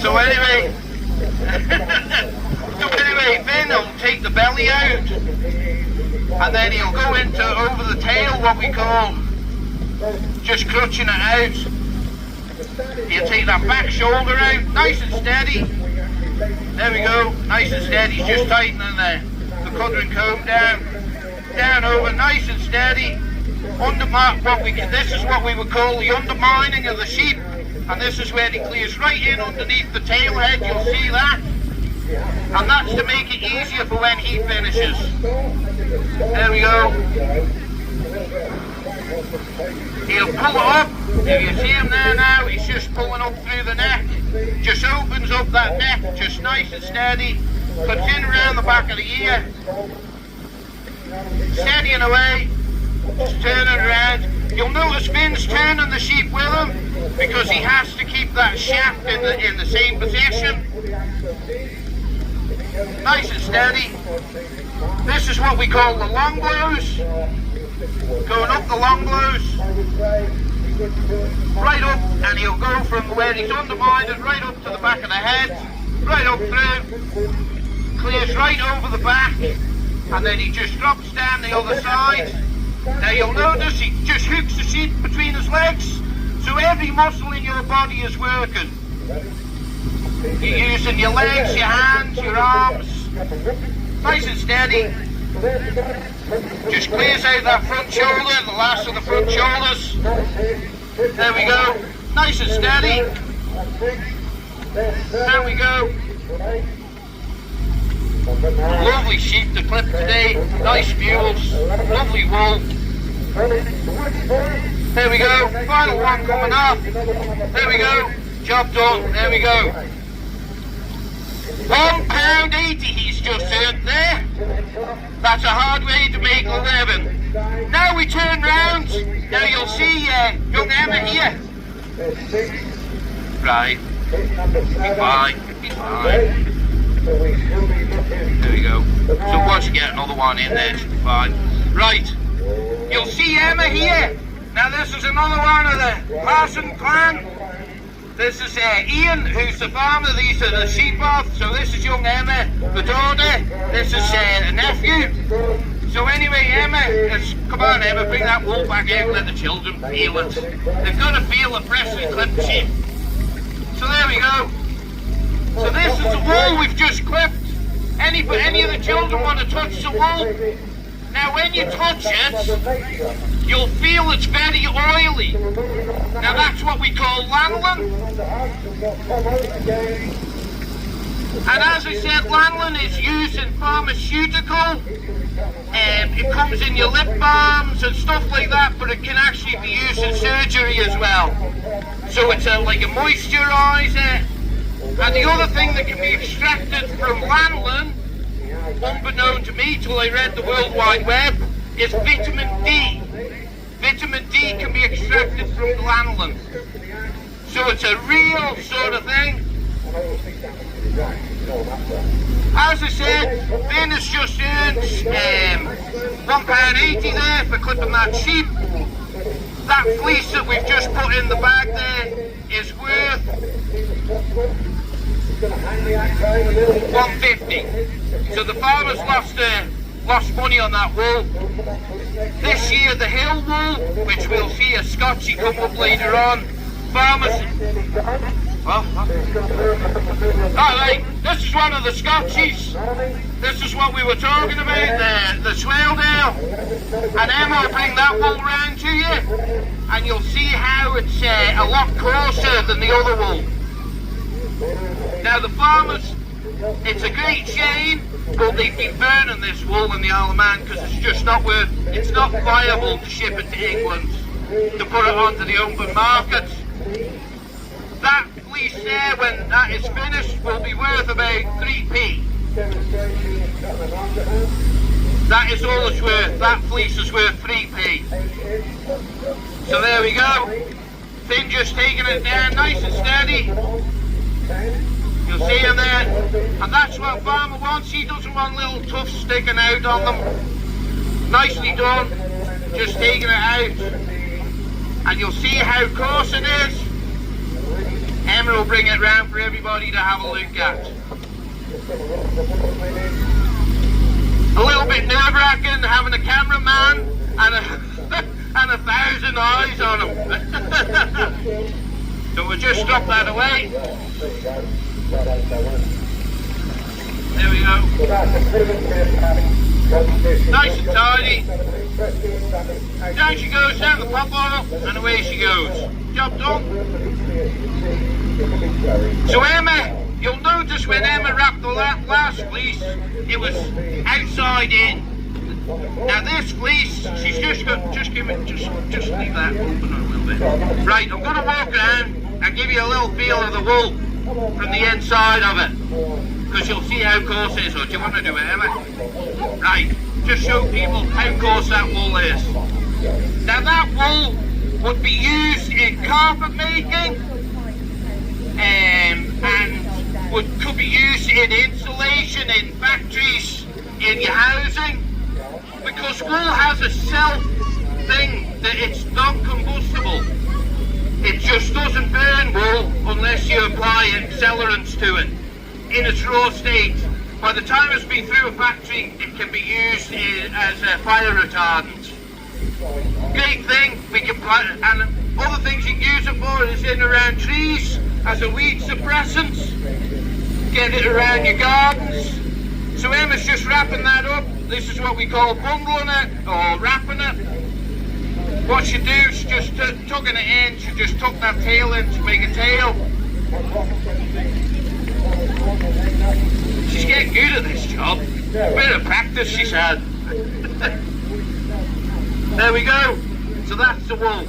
So anyway, Finn will take the belly out, and then he'll go into over the tail, what we call just clutching it out. He'll take that back shoulder out, nice and steady. There we go, nice and steady. He's just tightening the cutter and comb down over, nice and steady. This is what we would call the undermining of the sheep, and this is where he clears right in underneath the tail head. You'll see that, and that's to make it easier for when he finishes. There we go. He'll pull it up. If you see him there now, he's just pulling up through the neck. Just opens up that neck, just nice and steady. Cuts in around the back of the ear. Steadying away. Just turning around. You'll notice Finn's turning the sheep with him because he has to keep that shaft in the same position. Nice and steady. This is what we call the long blows. Going up the long blows. Right up, and he'll go from where he's undermined right up to the back of the head. Right up through. Clears right over the back. And then he just drops down the other side. Now you'll notice he just hooks the sheep between his legs. So every muscle in your body is working. You're using your legs, your hands, your arms. Nice and steady. Just clears out that front shoulder, the last of the front shoulders. There we go. Nice and steady. There we go. Lovely sheep to clip today. Nice mules. Lovely wool. There we go. Final one coming up. There we go. Job done. There we go. £1.80 he's just earned there. That's a hard way to make a living. Now we turn round. Now you'll see young Emma here. Right. Be fine. Be fine. There we go. So once you get another one in there, it's fine. Right. You'll see Emma here. Now this is another one of the Parson clan. This is Ian, who's the farmer. These are the sheep off. So this is young Emma, the daughter. This is a nephew. So anyway, Emma, come on Emma, bring that wool back out and let the children feel it. They've got to feel the freshly clipped sheep. So there we go. So this is the wool we've just clipped. Any of the children want to touch the wool? Now when you touch it, you'll feel it's very oily. Now that's what we call lanolin. And as I said, lanolin is used in pharmaceutical. It comes in your lip balms and stuff like that, but it can actually be used in surgery as well. So it's like a moisturiser. And the other thing that can be extracted from lanolin, unbeknown to me till I read the World Wide Web, is vitamin D. Vitamin D can be extracted from the lanolin. So it's a real sort of thing. As I said, Finn has just earned £1.80 there for clipping that sheep. That fleece that we've just put in the bag there is worth £1.50. So the farmers lost money on that wool. This year the hill wool, which we'll see a Scotchie come up later on, farmers... Alright, this is one of the Scotchies. This is what we were talking about, the Swaledale. And Emma will bring that wool round to you, and you'll see how it's a lot coarser than the other wool. Now the farmers, it's a great shame, but they've been burning this wool in the Isle of Man because it's just not it's not viable to ship it to England, to put it onto the open market. That fleece there, when that is finished, will be worth about 3p. That is all it's worth. That fleece is worth 3p. So there we go. Finn just taking it down nice and steady. You'll see him there. And that's what farmer wants. He doesn't want little tufts sticking out on them. Nicely done. Just taking it out. And you'll see how coarse it is. Emma will bring it round for everybody to have a look at. A little bit nerve-wracking having a cameraman and and 1,000 eyes on him. So we'll just drop that away. There we go. Nice and tidy. Down she goes, down the pop bottle, and away she goes. Job done. So Emma, you'll notice when Emma wrapped the last fleece, it was outside in. Now this fleece, she's just leave that open a little bit. Right, I'm going to walk around and give you a little feel of the wool from the inside of it, because you'll see how coarse it is. Or do you want to do it, Emma? Right, just show people how coarse that wool is. Now that wool would be used in carpet making, and could be used in insulation in factories, in your housing, because wool has a self thing that it's non-combustible. It just doesn't burn wool unless you apply accelerants to it in its raw state. By the time it's been through a factory, it can be used as a fire retardant. Great thing, we can plant, and other things you can use it for is in around trees as a weed suppressant. Get it around your gardens. So Emma's just wrapping that up. This is what we call bundling it or wrapping it. What she do is just tucking it in. She just tuck that tail in to make a tail. She's getting good at this job. A bit of practice she's had. There we go. So that's the wool.